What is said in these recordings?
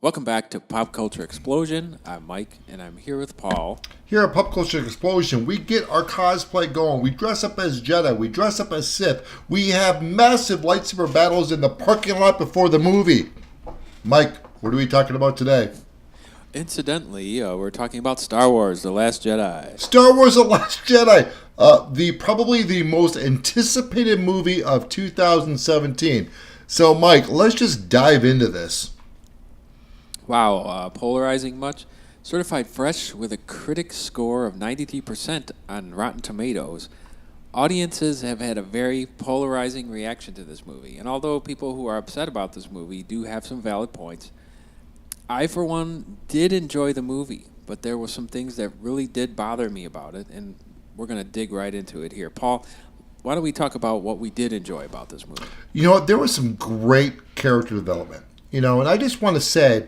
Welcome back to Pop Culture Explosion. I'm Mike, and I'm here with Paul. Here at Pop Culture Explosion, we get our cosplay going. We dress up as Jedi. We dress up as Sith. We have massive lightsaber battles in the parking lot before the movie. Mike, what are we talking about today? Incidentally, we're talking about Star Wars: The Last Jedi. Star Wars: The Last Jedi, probably the most anticipated movie of 2017. So, Mike, let's just dive into this. Wow, polarizing much? Certified fresh with a critic score of 93% on Rotten Tomatoes. Audiences have had a very polarizing reaction to this movie. And although people who are upset about this movie do have some valid points, I, for one, did enjoy the movie. But there were some things that really did bother me about it. And we're going to dig right into it here. Paul, why don't we talk about what we did enjoy about this movie? You know what? There was some great character development. And I just want to say,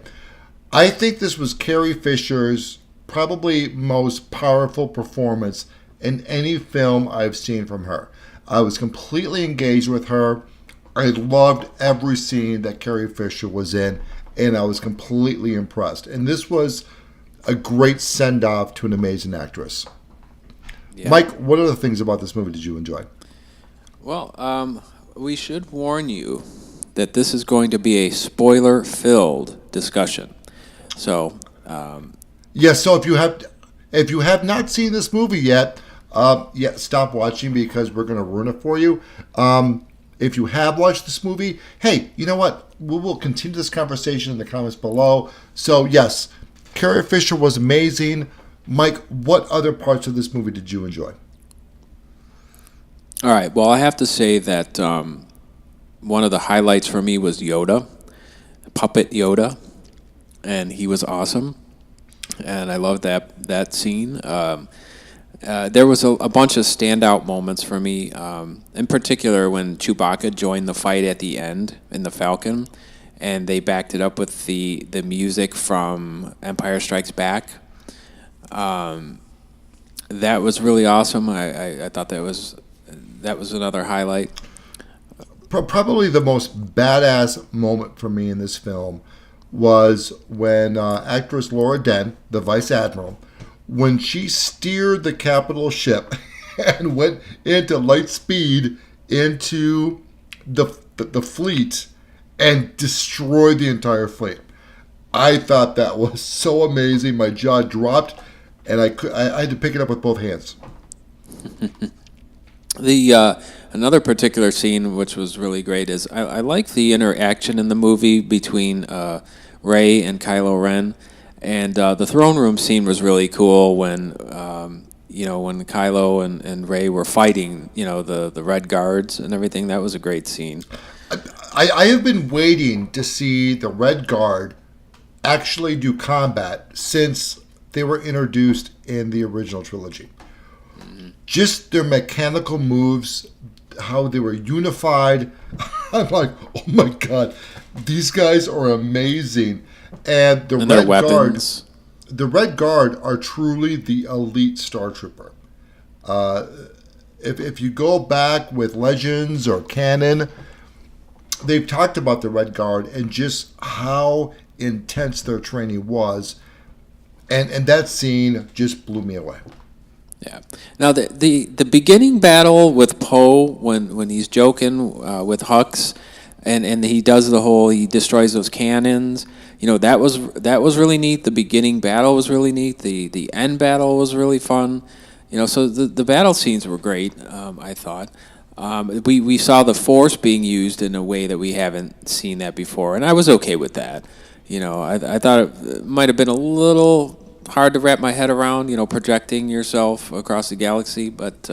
I think this was Carrie Fisher's probably most powerful performance in any film I've seen from her. I was completely engaged with her. I loved every scene that Carrie Fisher was in, and I was completely impressed. And this was a great send-off to an amazing actress. Yeah. Mike, what other things about this movie did you enjoy? Well, we should warn you that this is going to be a spoiler-filled discussion. So, So if you have not seen this movie yet, stop watching because we're going to ruin it for you. If you have watched this movie, hey, you know what? We will continue this conversation in the comments below. So yes, Carrie Fisher was amazing. Mike, what other parts of this movie did you enjoy? All right. Well, I have to say that one of the highlights for me was Yoda, Puppet Yoda. And he was awesome, and I loved that scene. There was a bunch of standout moments for me, in particular when Chewbacca joined the fight at the end in the Falcon, and they backed it up with the music from Empire Strikes Back. That was really awesome. I thought that was another highlight. Probably the most badass moment for me in this film was when actress Laura Dern, the Vice Admiral, when she steered the capital ship and went into light speed into the fleet and destroyed the entire fleet. I thought that was so amazing. My jaw dropped, and I had to pick it up with both hands. Another particular scene which was really great is I like the interaction in the movie between Rey and Kylo Ren, and the throne room scene was really cool when when Kylo and Rey were fighting, the Red Guards and everything. That was a great scene. I have been waiting to see the Red Guard actually do combat since they were introduced in the original trilogy. Mm-hmm. Just their mechanical moves, how they were unified. I'm like, oh my god, these guys are amazing. And Red Guard, the Red Guard are truly the elite Star Trooper. If you go back with Legends or canon, they've talked about the Red Guard and just how intense their training was. And that scene just blew me away. Yeah. Now the beginning battle with Poe when he's joking with Hux, and he does he destroys those cannons. That was really neat. The beginning battle was really neat. The end battle was really fun. So the battle scenes were great. I thought. We saw the Force being used in a way that we haven't seen that before, and I was okay with that. I thought it might have been a little hard to wrap my head around, projecting yourself across the galaxy, but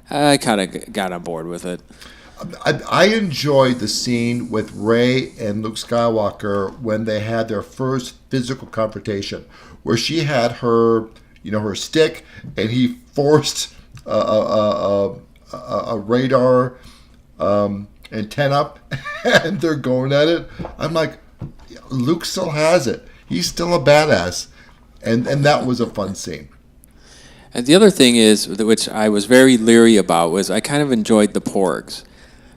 I kind of got on board with it. I enjoyed the scene with Rey and Luke Skywalker when they had their first physical confrontation, where she had her, her stick, and he forced a radar antenna, and they're going at it. I'm like, Luke still has it. He's still a badass. And that was a fun scene. And the other thing is, which I was very leery about, was I kind of enjoyed the Porgs.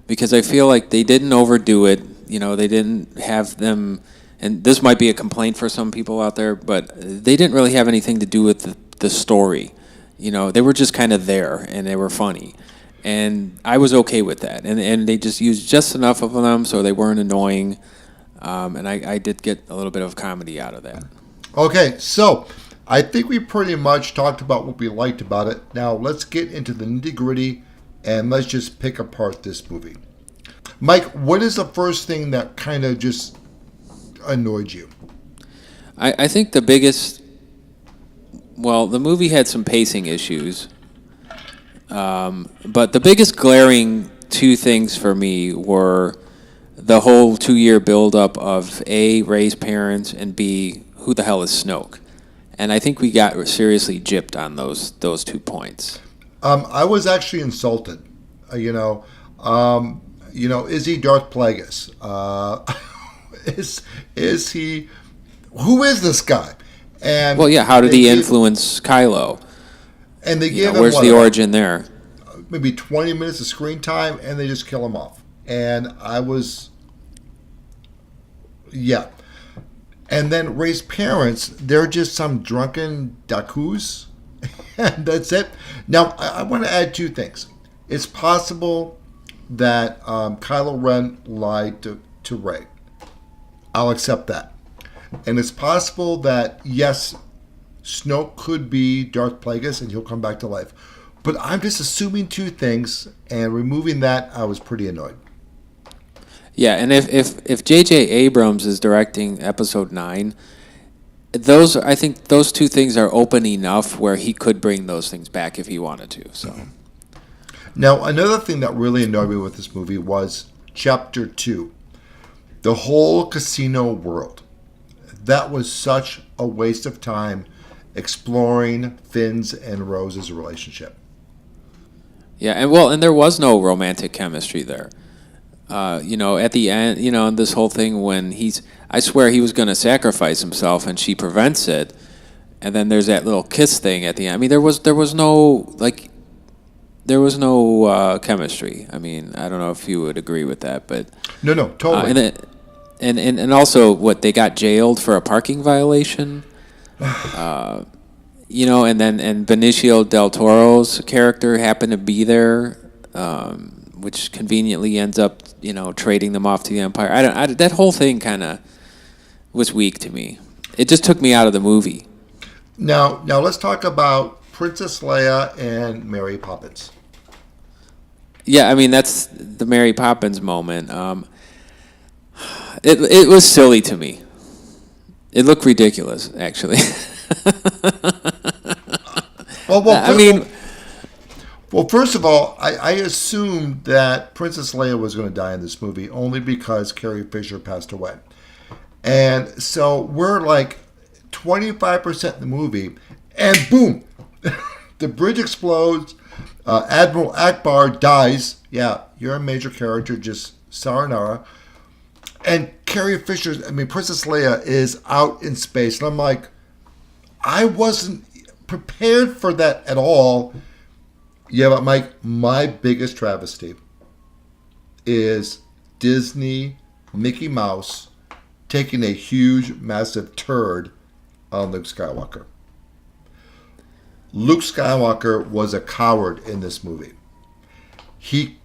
Because I feel like they didn't overdo it. They didn't have them and this might be a complaint for some people out there, but they didn't really have anything to do with the story. They were just kind of there, and they were funny. And I was okay with that. And they just used just enough of them so they weren't annoying. And I did get a little bit of comedy out of that. Okay, so I think we pretty much talked about what we liked about it. Now let's get into the nitty-gritty, and let's just pick apart this movie. Mike, what is the first thing that kind of just annoyed you? I think the biggest... Well, the movie had some pacing issues. But the biggest glaring two things for me were the whole 2-year buildup of A, Rey's parents, and B, who the hell is Snoke? And I think we got seriously gypped on those 2 points. I was actually insulted. Is he Darth Plagueis? Is he? Who is this guy? And well, yeah. How did he influence Kylo? And they give him where's the origin there? Maybe 20 minutes of screen time, and they just kill him off. And I was, yeah. And then Rey's parents, they're just some drunken Dakus. And that's it. Now, I want to add 2 things. It's possible that Kylo Ren lied to Rey. I'll accept that. And it's possible that, yes, Snoke could be Darth Plagueis and he'll come back to life. But I'm just assuming 2 things, and removing that, I was pretty annoyed. Yeah, and if J.J. Abrams is directing Episode 9, I think those 2 things are open enough where he could bring those things back if he wanted to. So, now another thing that really annoyed me with this movie was Chapter 2, the whole casino world. That was such a waste of time exploring Finn's and Rose's relationship. Yeah, and there was no romantic chemistry there. At the end, this whole thing when I swear he was going to sacrifice himself and she prevents it, and then there's that little kiss thing at the end. I mean, there was no chemistry. I mean, I don't know if you would agree with that, but no, totally. And also, they got jailed for a parking violation. And Benicio del Toro's character happened to be there, which conveniently ends up, trading them off to the Empire. That whole thing kind of was weak to me. It just took me out of the movie. Now let's talk about Princess Leia and Mary Poppins. Yeah, I mean, that's the Mary Poppins moment. It was silly to me. It looked ridiculous, actually. First of all, I assumed that Princess Leia was going to die in this movie only because Carrie Fisher passed away. And so we're like 25% in the movie, and boom, the bridge explodes. Admiral Akbar dies. Yeah, you're a major character, just sayonara. And Carrie Fisher, Princess Leia is out in space. And I'm like, I wasn't prepared for that at all. Yeah, but Mike, my biggest travesty is Disney, Mickey Mouse, taking a huge, massive turd on Luke Skywalker. Luke Skywalker was a coward in this movie. He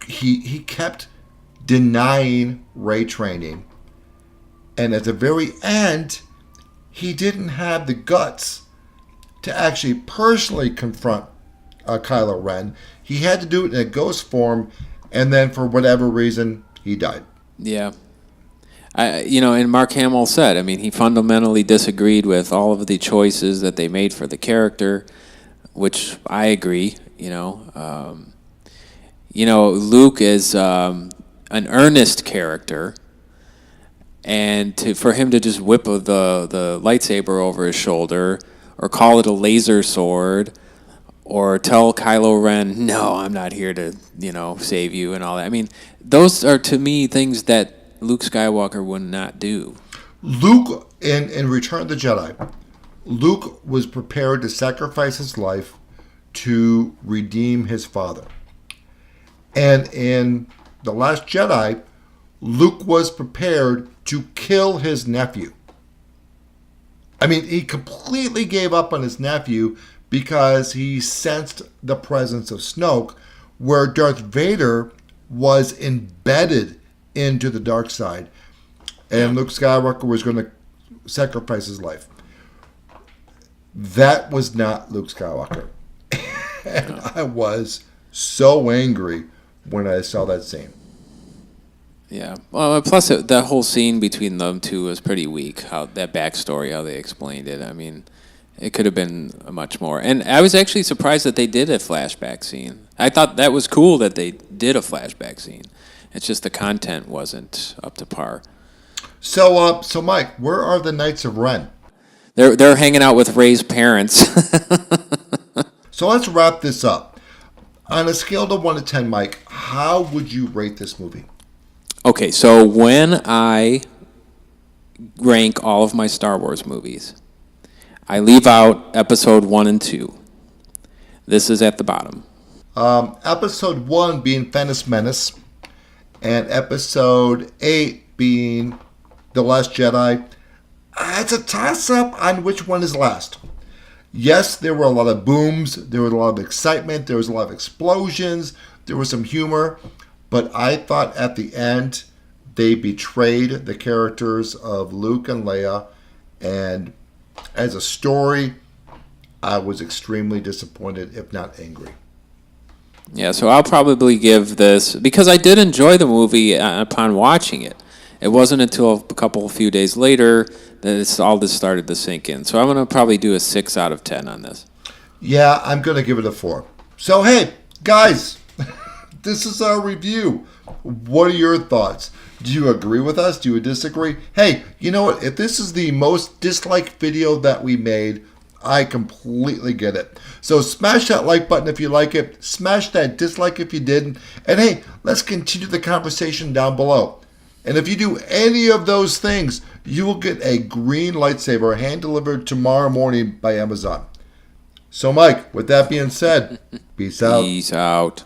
kept denying Rey training, and at the very end, he didn't have the guts to actually personally confront Kylo Ren. He had to do it in a ghost form, and then for whatever reason, he died. Yeah. And Mark Hamill said, he fundamentally disagreed with all of the choices that they made for the character, which I agree. Luke is an earnest character, and for him to just whip the lightsaber over his shoulder, or call it a laser sword, or tell Kylo Ren, "No, I'm not here to save you," and all that. Those are to me things that Luke Skywalker would not do. Luke, in Return of the Jedi, Luke was prepared to sacrifice his life to redeem his father. And in The Last Jedi, Luke was prepared to kill his nephew. I mean, he completely gave up on his nephew because he sensed the presence of Snoke, where Darth Vader was embedded into the dark side, and Luke Skywalker was going to sacrifice his life. That was not Luke Skywalker. And I was so angry when I saw that scene. Yeah. Well, plus that whole scene between them two was pretty weak. How that backstory, how they explained it. I mean, it could have been much more. And I was actually surprised that they did a flashback scene. I thought that was cool that they did a flashback scene. It's just the content wasn't up to par. So, Mike, where are the Knights of Ren? They're hanging out with Rey's parents. So let's wrap this up. On a scale of 1 to 10, Mike, how would you rate this movie? Okay, so when I rank all of my Star Wars movies, I leave out episode 1 and 2. This is at the bottom. Episode 1 being Phantom Menace, and episode 8 being The Last Jedi. It's a toss-up on which one is last. Yes, there were a lot of booms, there was a lot of excitement, there was a lot of explosions, there was some humor, but I thought at the end they betrayed the characters of Luke and Leia, and as a story, I was extremely disappointed, if not angry. Yeah, so I'll probably give this, because I did enjoy the movie upon watching it. It wasn't until a few days later that all this started to sink in. So I'm going to probably do a 6 out of 10 on this. Yeah, I'm going to give it a 4. So, hey, guys, this is our review. What are your thoughts? Do you agree with us? Do you disagree? Hey, you know what? If this is the most disliked video that we made, I completely get it. So smash that like button if you like it. Smash that dislike if you didn't. And hey, let's continue the conversation down below. And if you do any of those things, you will get a green lightsaber hand-delivered tomorrow morning by Amazon. So, Mike, with that being said, peace out. Peace out.